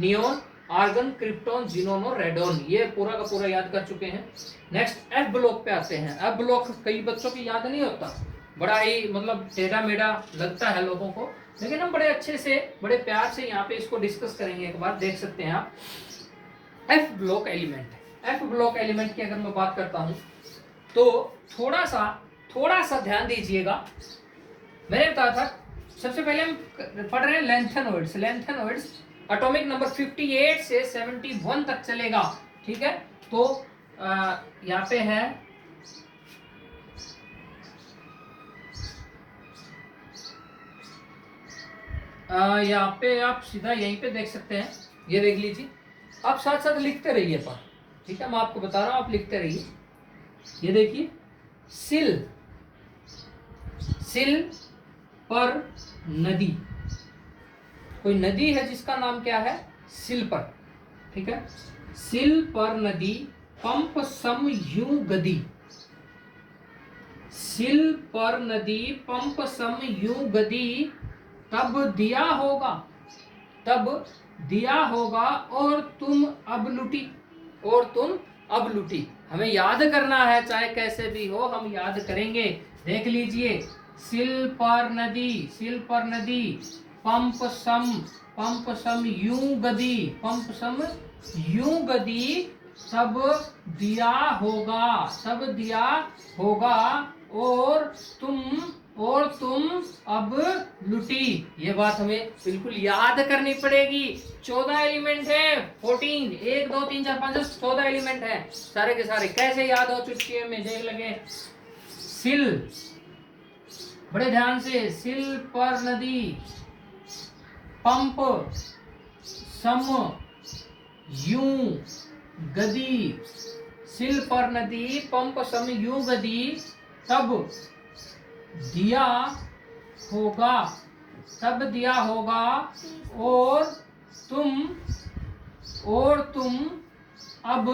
Neon, argon, krypton, xenon और radon, ये पूरा का पूरा याद कर चुके हैं। नेक्स्ट एफ ब्लॉक पे आते हैं। एफ ब्लॉक कई बच्चों की याद नहीं होता, बड़ा ही मतलब टेढ़ा मेढ़ा लगता है लोगों को, लेकिन हम बड़े अच्छे से बड़े प्यार से यहाँ पे इसको डिस्कस करेंगे। एक बार देख सकते हैं आप, F block element. F block element की अगर मैं बात करता हूं तो थोड़ा सा ध्यान दीजिएगा। मैंने बताया था सबसे पहले हम पढ़ रहे हैं लेंथेनॉइड्स। लेंथेनॉइड्स एटॉमिक नंबर 58 से 71 तक चलेगा, ठीक है। तो यहाँ पे है यहाँ पे आप सीधा यहीं पे देख सकते हैं, ये देख लीजिए। आप साथ साथ लिखते रहिए पर, ठीक है, मैं आपको बता रहा हूं, आप लिखते रहिए। ये देखिए, सिल, सिल पर नदी, कोई नदी है जिसका नाम क्या है, सिल पर, ठीक है। सिल पर नदी, पंप सम यूं गदी, सिल पर नदी पंप सम यूं गदी, तब दिया होगा, तब दिया होगा, और तुम अब लुटी, और तुम अब लुटी। हमें याद करना है, चाहे कैसे भी हो हम याद करेंगे। देख लीजिए, सिल पर नदी, सिल पर नदी, पंप सम यूं गदी, पंप सम यूं गदी, सब दिया होगा, सब दिया होगा, और तुम अब लुटी। ये बात हमें बिल्कुल याद करनी पड़ेगी। 14 एलिमेंट है, 14, 1 2 3 4 5 14 एलिमेंट है सारे के सारे। कैसे याद हो चुटकी में देख लगे। सिल, बड़े ध्यान से, सिल पर नदी, पंप सम यूं गदी, सिल पर नदी पंप सम यूं गदी, तब दिया होगा, तब दिया होगा, और तुम अब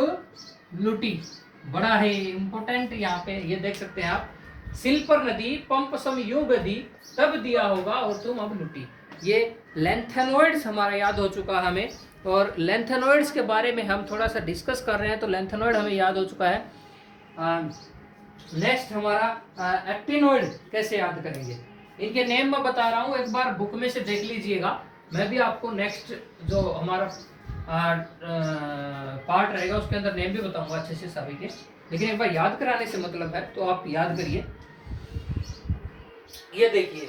लुटी। बड़ा है इंपॉर्टेंट, यहाँ पे ये देख सकते हैं आप, सिल पर नदी पंप सम यूं गदी, तब दिया होगा, और तुम अब लुटी। ये लेंथेनॉइड्स हमारा याद हो चुका हमें, और लेंथेनॉइड्स के बारे में हम थोड़ा सा डिस्कस कर रहे हैं, तो लेंथेनॉइड हमें याद हो चुका है। नेक्स्ट हमारा एक्टिनॉइड कैसे याद करेंगे। इनके नेम मैं बता रहा हूँ, एक बार बुक में से देख लीजिएगा। मैं भी आपको नेक्स्ट जो हमारा पार्ट रहेगा उसके अंदर नेम भी बताऊंगा अच्छे से सभी के, लेकिन एक बार याद कराने से मतलब है, तो आप याद करिए। ये देखिए,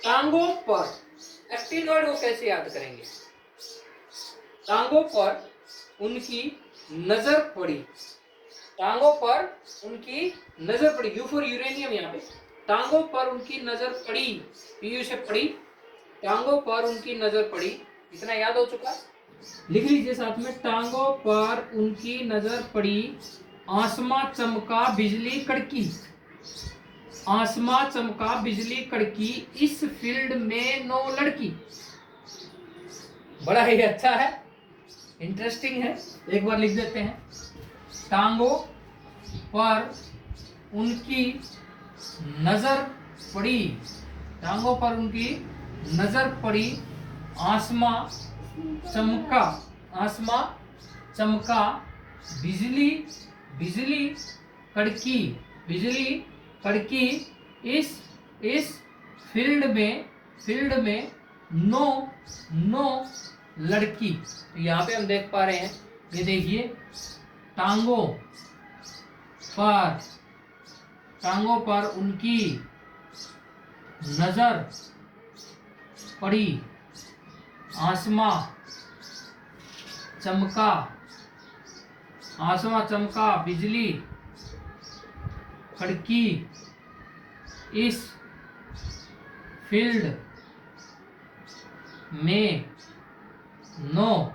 टांगों पर एक्टिनॉइड को कैसे याद करेंगे। टांगों पर उनकी नजर पड़ी, टांगों पर उनकी नजर पड़ी, यू फॉर यूरेनियम। यहाँ पे टांगों पर उनकी नजर पड़ी, पीयू से पड़ी, टांगों पर उनकी नजर पड़ी, इतना याद हो चुका। लिख लीजिए साथ में, टांगों पर उनकी नजर पड़ी, आसमां चमका बिजली कड़की, आसमां चमका बिजली कड़की, इस फील्ड में 9 लड़की। बड़ा ही अच्छा है, इंटरेस्टिंग है, एक बार लिख देते हैं। टांगों पर उनकी नजर पड़ी, टांगों पर उनकी नजर पड़ी, आसमां चमका, आसमां चमका, बिजली कड़की, बिजली कड़की, इस फील्ड में 9 लड़की। तो यहाँ पे हम देख पा रहे हैं, ये देखिए, टांगों पर उनकी नजर पड़ी, आसमां चमका, बिजली कड़की, इस फील्ड में 9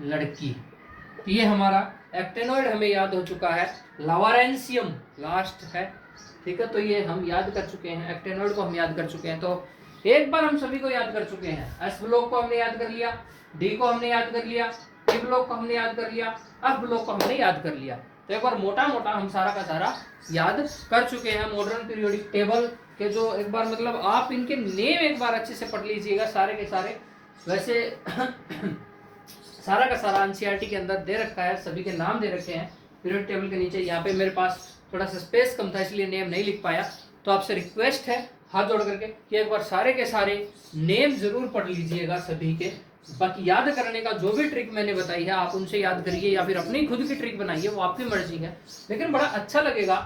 लड़की। ये हमारा एक्टिनॉइड हमें याद हो चुका है। लावारेंसियम लास्ट है, ठीक है, तो ये हम याद कर चुके हैं, एक्टिनॉइड को हम याद कर चुके हैं। तो एक बार हम सभी को याद कर चुके हैं। एस ब्लॉक को हमने याद कर लिया, डी को हमने याद कर लिया, टी ब्लॉक को हमने याद कर लिया, एफ ब्लॉक को हमने याद कर लिया। तो एक बार मोटा मोटा हम सारा का सारा याद कर चुके हैं। मॉडर्न पीरियोडिक टेबल के जो एक बार मतलब आप इनके नेम एक बार अच्छे से पढ़ लीजिएगा सारे के सारे, वैसे सारा का सारा एनसीईआरटी के अंदर दे रखा है, सभी के नाम दे रखे हैं पीरियड टेबल के नीचे। यहाँ पे मेरे पास थोड़ा सा स्पेस कम था इसलिए नेम नहीं लिख पाया, तो आपसे रिक्वेस्ट है हाथ जोड़ करके कि एक बार सारे के सारे नेम जरूर पढ़ लीजिएगा सभी के। बाकी याद करने का जो भी ट्रिक मैंने बताई है आप उनसे याद करिए या फिर अपनी खुद की ट्रिक बनाइए, वो आपकी मर्जी है। लेकिन बड़ा अच्छा लगेगा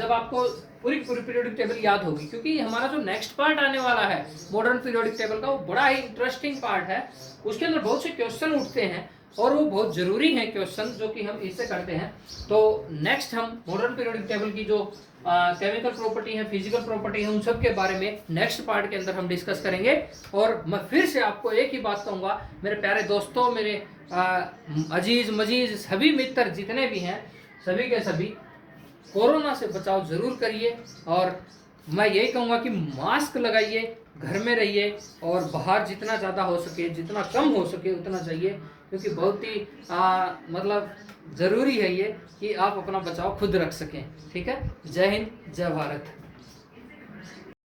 जब आपको पूरी पूरी पीरियोडिक टेबल याद होगी, क्योंकि हमारा जो नेक्स्ट पार्ट आने वाला है मॉडर्न पीरियोडिक टेबल का, वो बड़ा ही इंटरेस्टिंग पार्ट है। उसके अंदर बहुत से क्वेश्चन उठते हैं और वो बहुत जरूरी है क्वेश्चन जो कि हम इससे करते हैं। तो नेक्स्ट हम मॉडर्न पीरियोडिक टेबल की जो केमिकल प्रॉपर्टी है, फिजिकल प्रॉपर्टी है, उन सब के बारे में नेक्स्ट पार्ट के अंदर हम डिस्कस करेंगे। और मैं फिर से आपको एक ही बात कहूँगा मेरे प्यारे दोस्तों, मेरे अजीज मजीज सभी मित्र जितने भी हैं, सभी के सभी कोरोना से बचाव जरूर करिए। और मैं यही कहूँगा कि मास्क लगाइए, घर में रहिए और बाहर जितना ज़्यादा हो सके, जितना कम हो सके उतना जाइए, क्योंकि बहुत ही मतलब ज़रूरी है ये कि आप अपना बचाव खुद रख सकें। ठीक है, जय हिंद, जय भारत।